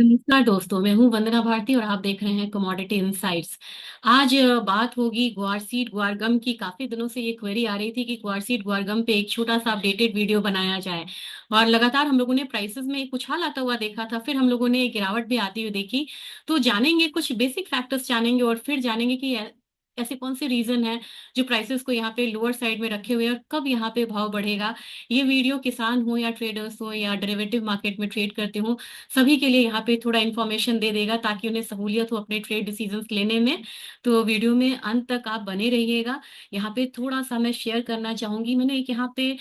नमस्कार दोस्तों, मैं हूं वंदना भारती और आप देख रहे हैं कमोडिटी इनसाइट्स। आज बात होगी ग्वार सीड ग्वार गम की। काफी दिनों से ये क्वेरी आ रही थी कि ग्वार सीड ग्वार गम पे एक छोटा सा अपडेटेड वीडियो बनाया जाए। और लगातार हम लोगों ने प्राइसेस में एक उछाल आता हुआ देखा था, फिर हम लोगों ने एक गिरावट भी आती हुई देखी। तो जानेंगे, कुछ बेसिक फैक्टर्स जानेंगे और फिर जानेंगे कि ऐसे कौन से रीजन है जो प्राइसेस को यहाँ पे लोअर साइड में रखे हुए हैं और कब यहाँ पे भाव बढ़ेगा। ये वीडियो किसान हो या ट्रेडर्स हो या डेरिवेटिव मार्केट में ट्रेड करते हो, सभी के लिए यहाँ पे थोड़ा इन्फॉर्मेशन दे देगा ताकि उन्हें सहूलियत हो अपने ट्रेड डिसीजंस लेने में। तो वीडियो में अंत तक आप बने रहिएगा। यहाँ पे थोड़ा सा मैं शेयर करना चाहूंगी। मैंने एक यहाँ पे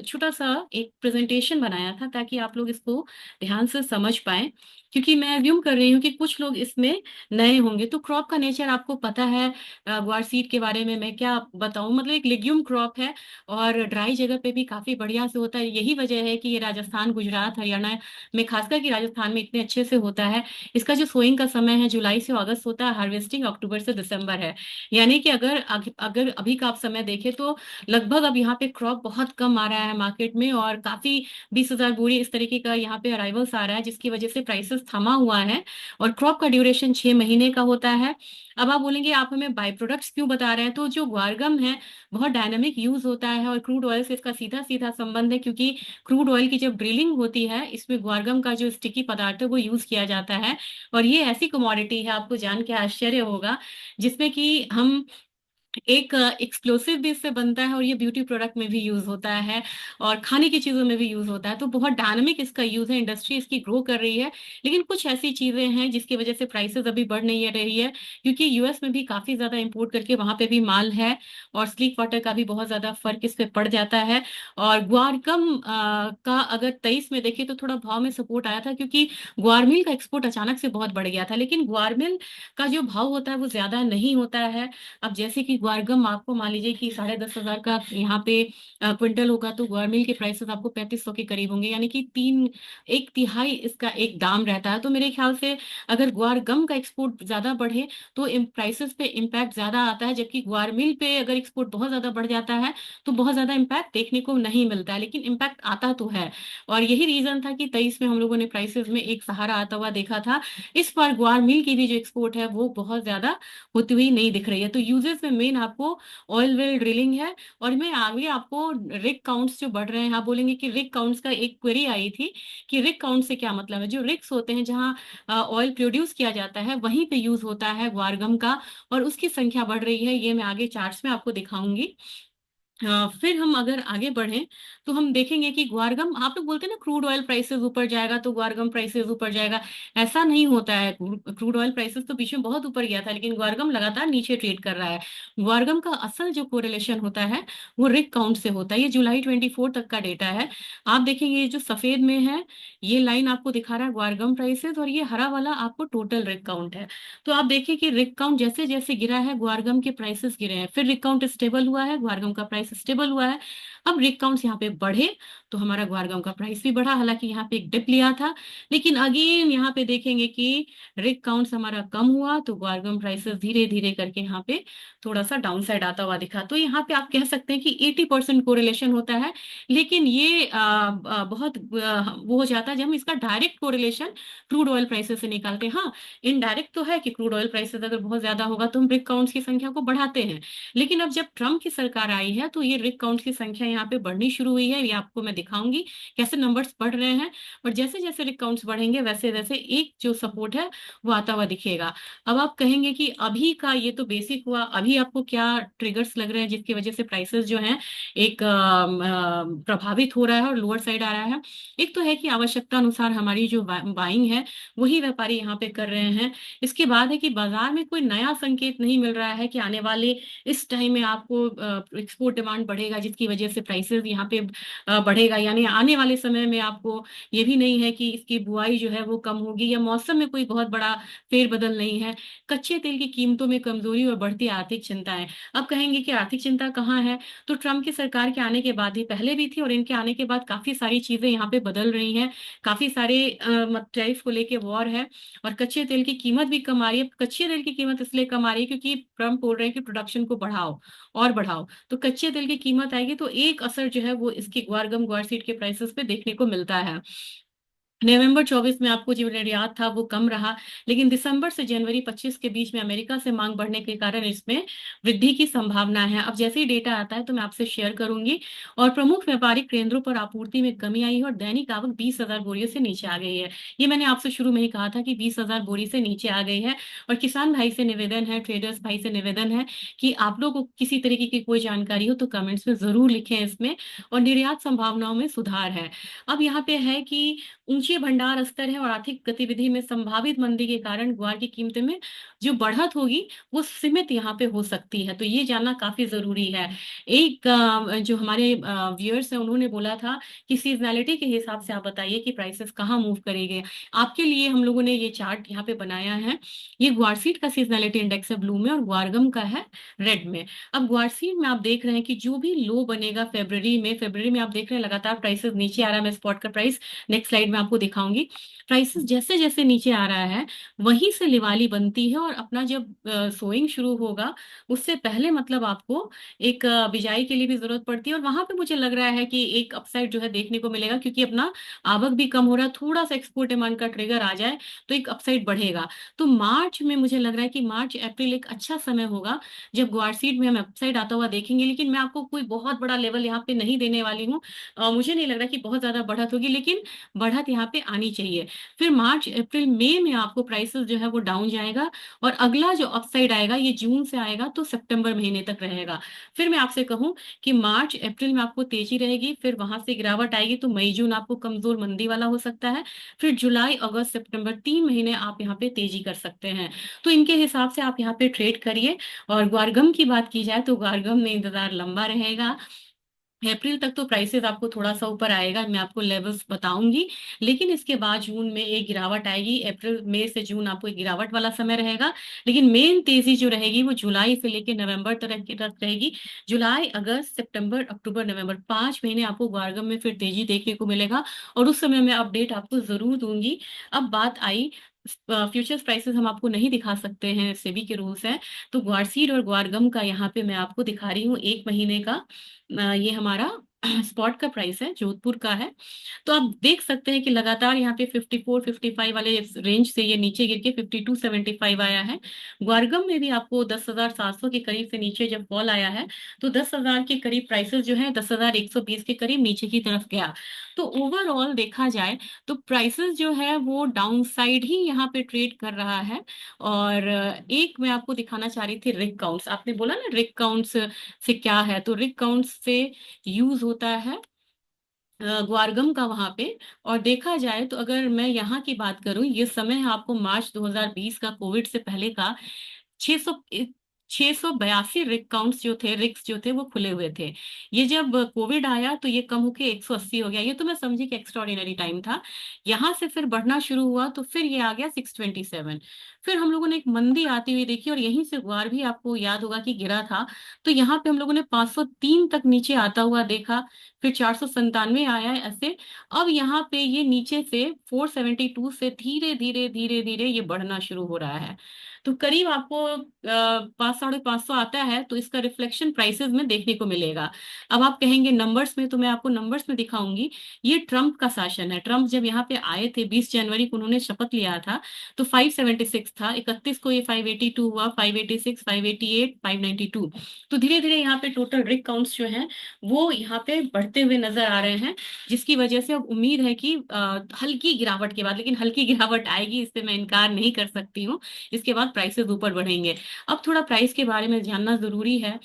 छोटा सा एक प्रेजेंटेशन बनाया था ताकि आप लोग इसको ध्यान से समझ पाए, क्योंकि मैं अज्यूम कर रही हूँ कि कुछ लोग इसमें नए होंगे। तो क्रॉप का नेचर आपको पता है। ग्वार सीड के बारे में मैं क्या बताऊं, मतलब एक लेग्यूम क्रॉप है और ड्राई जगह पे भी काफी बढ़िया से होता है। यही वजह है कि ये राजस्थान, गुजरात, हरियाणा में, खासकर कि राजस्थान में इतने अच्छे से होता है। इसका जो सोइंग का समय है जुलाई से अगस्त होता है, हार्वेस्टिंग अक्टूबर से दिसंबर है। यानी कि अगर अभी का आप समय देखें तो लगभग अब यहाँ पे क्रॉप बहुत कम आ रहा है मार्केट में, और काफी 20,000 बोरी इस तरीके का यहाँ पे अराइवल्स आ रहा है, जिसकी वजह से प्राइसेस थमा हुआ है। और क्रॉप का ड्यूरेशन 6 महीने का होता है। अब आप बोलेंगे आप हमें बाई प्रोडक्ट्स क्यों बता रहे हैं, तो जो ग्वारगम है बहुत डायनामिक यूज होता है और क्रूड ऑयल से इसका सीधा सीधा संबंध है, क्योंकि क्रूड ऑयल की जब ड्रिलिंग होती है इसमें ग्वारगम का जो स्टिकी पदार्थ है वो यूज किया जाता है। और ये ऐसी कमोडिटी है, आपको जान के आश्चर्य होगा, जिसमें कि हम एक एक्सप्लोसिव भी इससे बनता है और ये ब्यूटी प्रोडक्ट में भी यूज होता है और खाने की चीजों में भी यूज होता है। तो बहुत डायनामिक इसका यूज है, इंडस्ट्री इसकी ग्रो कर रही है। लेकिन कुछ ऐसी चीजें हैं जिसकी वजह से प्राइसेस अभी बढ़ नहीं रही है, क्योंकि यूएस में भी काफी ज्यादा इंपोर्ट करके वहां पे भी माल है और स्लीक वाटर का भी बहुत ज्यादा फर्क इस पे पड़ जाता है। और ग्वारकम का अगर 23 में देखिए तो थोड़ा भाव में सपोर्ट आया था, क्योंकि ग्वारमिल का एक्सपोर्ट अचानक से बहुत बढ़ गया था। लेकिन ग्वारमिल का जो भाव होता है वो ज्यादा नहीं होता है। अब जैसे कि ग्वारगम आपको मान लीजिए कि 10,500 का यहाँ पे क्विंटल होगा, तो ग्वारमिल के प्राइसेस आपको 3500 के करीब होंगे, यानी कि तीन एक तिहाई इसका एक दाम रहता है। तो मेरे ख्याल से अगर ग्वारगम का एक्सपोर्ट ज्यादा बढ़े तो प्राइसेस पे इम्पैक्ट ज्यादा आता है, जबकि ग्वारमिल पे अगर एक्सपोर्ट बहुत ज्यादा बढ़ जाता है तो बहुत ज्यादा इम्पैक्ट देखने को नहीं मिलता है, लेकिन इम्पैक्ट आता तो है। और यही रीजन था कि 23 में हम लोगों ने प्राइसेस में एक सहारा आता हुआ देखा था। इस बार ग्वारमिल की भी जो एक्सपोर्ट है वो बहुत ज्यादा होती हुई नहीं दिख रही है। तो यूजेस में मेन आपको ऑयल वेल ड्रिलिंग है। और मैं आगे आपको रिग काउंट्स जो बढ़ रहे हैं, आप बोलेंगे कि रिग काउंट्स का एक क्वेरी आई थी कि रिग काउंट से क्या मतलब है। जो रिग्स होते हैं जहां ऑयल प्रोड्यूस किया जाता है वहीं पे यूज होता है ग्वारगम का, और उसकी संख्या बढ़ रही है। ये मैं आगे चार्ट्स में आपको दिखाऊंगी। फिर हम अगर आगे बढ़ें तो हम देखेंगे कि ग्वारगम, आप लोग बोलते हैं ना क्रूड ऑयल प्राइसेस ऊपर जाएगा तो ग्वारगम प्राइसेस ऊपर जाएगा। ऐसा नहीं होता है। क्रूड ऑयल प्राइसेस तो बीच में बहुत ऊपर गया था, लेकिन ग्वारगम लगातार नीचे ट्रेड कर रहा है। ग्वारगम का असल जो कोरिलेशन होता है वो रिग काउंट से होता है। ये जुलाई 24 तक का डेटा है। आप देखेंगे ये जो सफेद में है, ये लाइन आपको दिखा रहा है ग्वारगम प्राइसेस, और ये हरा वाला आपको टोटल रिग काउंट है। तो आप देखिए कि रिग काउंट जैसे जैसे गिरा है ग्वारगम के प्राइसेस गिरे हैं, फिर रिग काउंट स्टेबल हुआ है, ग्वारगम का प्राइस स्टेबल हुआ है। अब रिग काउंट्स यहाँ पे बढ़े तो हमारा ग्वारगम का प्राइस भी बढ़ा, हालांकि यहाँ पे एक डिप लिया था। लेकिन अगेन यहाँ पे देखेंगे कि रिग काउंट्स हमारा कम हुआ तो ग्वारगम प्राइसेस धीरे धीरे करके यहाँ पे थोड़ा सा डाउन साइड आता हुआ दिखा। तो यहाँ पे आप कह सकते हैं कि 80% कोरिलेशन होता है। लेकिन ये बहुत वो हो जाता है जब हम इसका direct correlation crude oil prices से निकालते हैं। हाँ, इनडायरेक्ट तो है कि क्रूड ऑयल प्राइसेस अगर बहुत ज्यादा होगा तो हम रिग काउंट्स की संख्या को बढ़ाते हैं। लेकिन अब जब ट्रम्प की सरकार आई है तो ये रिग काउंट की संख्या यहाँ पे बढ़नी शुरू हुई है। ये आपको मैं दिखाऊंगी कैसे नंबर्स बढ़ रहे हैं। और जैसे जैसे रिग काउंट्स बढ़ेंगे वैसे वैसे एक जो सपोर्ट है वो आता हुआ दिखेगा। अब आप कहेंगे कि अभी का ये तो बेसिक हुआ, अभी आपको क्या ट्रिगर्स लग रहे हैं जिसकी वजह से प्राइसेस जो हैं एक प्रभावित हो रहा है और लोअर साइड आ रहा है। एक तो है कि आवश्यकता अनुसार हमारी जो बाइंग है वही व्यापारी यहाँ पे कर रहे हैं। इसके बाद है कि बाजार में कोई नया संकेत नहीं मिल रहा है कि आने वाले इस टाइम में आपको एक्सपोर्ट डिमांड बढ़ेगा जिसकी वजह से प्राइसेस यहाँ पे बढ़ेगा। यानी आने वाले समय में आपको ये भी नहीं है कि इसकी बुआई जो है वो कम होगी, या मौसम में कोई बहुत बड़ा फेरबदल नहीं है। कच्चे तेल की कीमतों में कमजोरी और बढ़ती आर्थिक चिंताएं। अब कहेंगे कि आर्थिक चिंता कहाँ है, तो ट्रम्प की सरकार के आने के बाद ही पहले भी थी और इनके आने के बाद काफी सारी चीजें यहाँ पे बदल रही हैं। काफी सारे टैरिफ को लेके वॉर है और कच्चे तेल की कीमत भी कम आ रही है। कच्चे तेल की कीमत इसलिए कम आ रही है क्योंकि ट्रम्प बोल रहे हैं कि प्रोडक्शन को बढ़ाओ और बढ़ाओ। तो कच्चे तेल की कीमत आएगी तो एक असर जो है वो इसकी ग्वारगम ग्वारसीड के प्राइसेस पे देखने को मिलता है। नवंबर 24 में आपको जो निर्यात था वो कम रहा, लेकिन दिसंबर से जनवरी 25 के बीच में अमेरिका से मांग बढ़ने के कारण इसमें वृद्धि की संभावना है। अब जैसे ही डेटा आता है तो मैं आपसे शेयर करूंगी। और प्रमुख व्यापारिक केंद्रों पर आपूर्ति में कमी आई है और दैनिक आवक 20,000 बोरियों से नीचे आ गई है। ये मैंने आपसे शुरू में ही कहा था कि 20,000 बोरी से नीचे आ गई है। और किसान भाई से निवेदन है, ट्रेडर्स भाई से निवेदन है कि आप लोगों को किसी तरीके की कोई जानकारी हो तो कमेंट्स में जरूर लिखें इसमें। और निर्यात संभावनाओं में सुधार है। अब यहाँ पे है कि ऊंचे भंडार स्तर है और आर्थिक गतिविधि में संभावित मंदी के कारण ग्वार की कीमत में जो बढ़त होगी वो सीमित यहाँ पे हो सकती है, तो ये जानना काफी जरूरी है। एक जो हमारे व्यूअर्स हैं उन्होंने बोला था कि सीजनैलिटी के हिसाब से आप बताइए कि प्राइसेस कहाँ मूव करेंगे। आपके लिए हम लोगों ने ये चार्ट यहाँ पे बनाया है। ये ग्वारसीड का सीजनैलिटी इंडेक्स है ब्लू में और ग्वारगम का है रेड में। अब ग्वारसीड में आप देख रहे हैं कि जो भी लो बनेगा फरवरी में आप देख रहे हैं लगातार प्राइसेस नीचे आ रहा है। मैं स्पॉट का प्राइस नेक्स्ट स्लाइड में आपको दिखाऊंगी। प्राइसेस जैसे जैसे नीचे आ रहा है वहीं से लिवाली बनती है और अपना जब सोइंग शुरू होगा उससे पहले मतलब आपको एक बिजाई के लिए भी जरूरत पड़ती है। और वहां पे मुझे लग रहा है कि एक अपसाइड जो है देखने को मिलेगा, क्योंकि अपना आवक भी कम हो रहा है, थोड़ा सा एक्सपोर्ट डिमांड का ट्रिगर आ जाए तो एक अपसाइड बढ़ेगा। तो मार्च में मुझे लग रहा है कि मार्च अप्रैल एक अच्छा समय होगा जब ग्वारसीड में हम अपसाइड आता हुआ देखेंगे। लेकिन मैं आपको कोई बहुत बड़ा लेवल यहाँ पे नहीं देने वाली हूँ। मुझे नहीं लग रहा कि बहुत ज्यादा बढ़त होगी, लेकिन बढ़त यहाँ पे आनी चाहिए। फिर मार्च अप्रैल मई में आपको प्राइसेस जो है वो डाउन जाएगा। और अगला जो अपसाइड आएगा ये जून से आएगा तो सितंबर महीने तक रहेगा। फिर मैं आपसे कहूं कि मार्च अप्रैल में आपको तेजी रहेगी, फिर वहां से गिरावट आएगी तो मई जून आपको कमजोर मंदी वाला हो सकता है। फिर जुलाई अगस्त सितंबर 3 महीने आप यहाँ पे तेजी कर सकते हैं। तो इनके हिसाब से आप यहाँ पे ट्रेड करिए। और ग्वारगम की बात की जाए तो ग्वारगम में इंतजार लंबा रहेगा। अप्रैल तक तो प्राइसेस आपको थोड़ा सा ऊपर आएगा, मैं आपको लेवल्स बताऊंगी। लेकिन इसके बाद जून में एक गिरावट आएगी। अप्रैल मई से जून आपको एक गिरावट वाला समय रहेगा। लेकिन मेन तेजी जो रहेगी वो जुलाई से लेकर नवंबर तक रहेगी। जुलाई अगस्त सितंबर अक्टूबर नवंबर 5 महीने आपको ग्वारगम में फिर तेजी देखने को मिलेगा। और उस समय मैं अपडेट आपको जरूर दूंगी। अब बात आई फ्यूचर्स प्राइसेस हम आपको नहीं दिखा सकते हैं, सेबी के रूल्स हैं। तो ग्वारसीड और ग्वारगम का यहाँ पे मैं आपको दिखा रही हूँ 1 महीने का। ये हमारा स्पॉट का प्राइस है, जोधपुर का है। तो आप देख सकते हैं कि लगातार यहाँ पे 54-55 वाले रेंज से ये नीचे गिर के 52-75 आया है। ग्वारगम में भी आपको 10,700 के करीब से नीचे जब फॉल आया है तो 10,000 के करीब प्राइसेस जो है 10,120 के करीब नीचे की तरफ गया। तो ओवरऑल देखा जाए तो प्राइसेस जो है वो डाउन साइड ही यहाँ पे ट्रेड कर रहा है। और एक मैं आपको दिखाना चाह रही थी रिग काउंट्स। आपने बोला ना रिग काउंट्स से क्या है, तो रिग काउंट्स से यूज होता है ग्वारगम का वहां पे। और देखा जाए तो अगर मैं यहाँ की बात करूं, ये समय है आपको मार्च 2020 का, कोविड से पहले का। 600 682 रिग काउंट्स जो थे, रिग्स जो थे वो खुले हुए थे। ये जब कोविड आया तो ये कम होके 180 हो गया। ये तो मैं समझी कि एक्स्ट्रॉर्डिनरी टाइम था। यहाँ से फिर बढ़ना शुरू हुआ तो फिर ये आ गया 627। फिर हम लोगों ने एक मंदी आती हुई देखी और यहीं से ग्वार भी आपको याद होगा कि गिरा था। तो यहाँ पे हम लोगों ने 503 तक नीचे आता हुआ देखा। फिर 497 आया है ऐसे। अब यहाँ पे ये नीचे से 472 से धीरे धीरे धीरे धीरे ये बढ़ना शुरू हो रहा है। तो करीब आपको 500-550 आता है तो इसका रिफ्लेक्शन प्राइसेस में देखने को मिलेगा। अब आप कहेंगे नंबर्स में, तो मैं आपको नंबर्स में दिखाऊंगी। ये ट्रम्प का शासन है। ट्रम्प जब यहाँ पे आए थे 20 जनवरी को उन्होंने शपथ लिया था तो 576 था। 31 को ये 582 हुआ, 586, 588, 592। तो धीरे धीरे यहाँ पे टोटल रिग काउंट्स जो हैं वो यहाँ पे बढ़ते हुए नजर आ रहे हैं। जिसकी वजह से अब उम्मीद है कि हल्की गिरावट के बाद, लेकिन हल्की गिरावट आएगी इससे मैं इनकार नहीं कर सकती हूँ। इसके बाद प्राइसेस ऊपर बढ़ेंगे। अब थोड़ा प्राइस के बारे में जानना जरूरी है।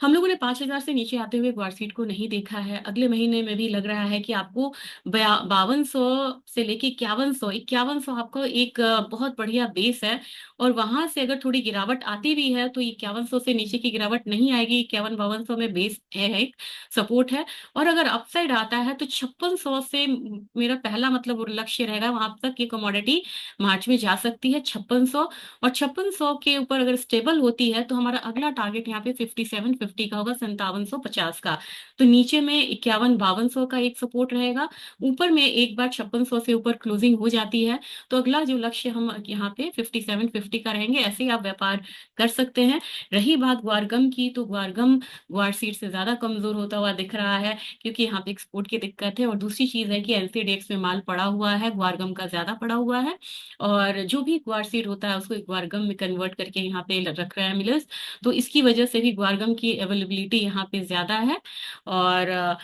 हम लोगों ने 5,000 से नीचे आते हुए ग्वारसीड को नहीं देखा है। अगले महीने में भी लग रहा है कि आपको 5200 से लेके 5100 आपको एक बहुत बढ़िया बेस है। और वहां से अगर थोड़ी गिरावट आती भी है तो 5100 से नीचे की गिरावट नहीं आएगी। 51-5200 में बेस है, एक सपोर्ट है। और अगर अपसाइड आता है तो 5600 से मेरा पहला मतलब लक्ष्य रहेगा, वहां तक ये कमोडिटी मार्च में जा सकती है 5600। और 5600 के ऊपर अगर स्टेबल होती है तो हमारा अगला टारगेट यहाँ पे 57 5750 का होगा, 5750 का। तो नीचे में 51-5200 का एक सपोर्ट रहेगा। ऊपर में एक बार 5600 से ऊपर क्लोजिंग हो जाती है तो अगला जो लक्ष्य हम यहाँ पे 5750 का रहेंगे। ऐसे ही आप व्यापार कर सकते हैं। रही बात ग्वारगम की, तो ग्वारगम ग्वारसीड से ज्यादा कमजोर होता हुआ दिख रहा है, क्योंकि यहाँ पे एक्सपोर्ट की दिक्कत है। और दूसरी चीज है कि एलसीडीएक्स में माल पड़ा हुआ है, ग्वारगम का ज्यादा पड़ा हुआ है। और जो भी ग्वारसीड होता है उसको ग्वारगम में कन्वर्ट करके यहाँ पे रख रहे हैं मिलर्स। तो इसकी वजह से भी ग्वारगम की अवेलेबिलिटी यहाँ पे ज्यादा है। और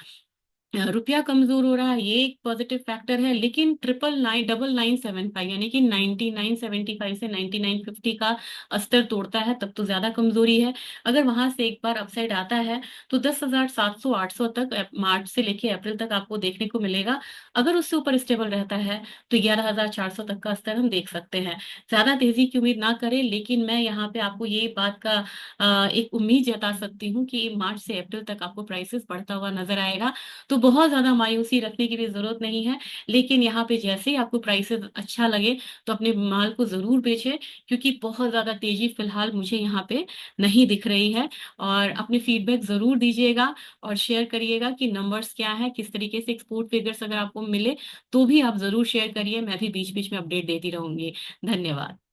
रुपया कमजोर हो रहा है, ये एक पॉजिटिव फैक्टर है। लेकिन 9975 यानी कि 9975 से 9950 का स्तर तोड़ता है तब तो ज्यादा कमजोरी है। अगर वहां से एक बार अपसाइड आता है तो 10,700-800 तक मार्च से लेके अप्रैल तक आपको देखने को मिलेगा। अगर उससे ऊपर स्टेबल रहता है तो 11,400 तक का स्तर हम देख सकते हैं। ज्यादा तेजी की उम्मीद ना करें, लेकिन मैं यहाँ पे आपको ये बात का एक उम्मीद जता सकती हूँ कि मार्च से अप्रैल तक आपको प्राइसेस बढ़ता हुआ नजर आएगा। तो बहुत ज्यादा मायूसी रखने की भी जरूरत नहीं है। लेकिन यहाँ पे जैसे ही आपको प्राइसेस अच्छा लगे तो अपने माल को जरूर बेचें, क्योंकि बहुत ज्यादा तेजी फिलहाल मुझे यहाँ पे नहीं दिख रही है। और अपने फीडबैक जरूर दीजिएगा और शेयर करिएगा कि नंबर्स क्या है, किस तरीके से एक्सपोर्ट फिगर्स अगर आपको मिले तो भी आप जरूर शेयर करिए। मैं भी बीच बीच में अपडेट देती रहूंगी। धन्यवाद।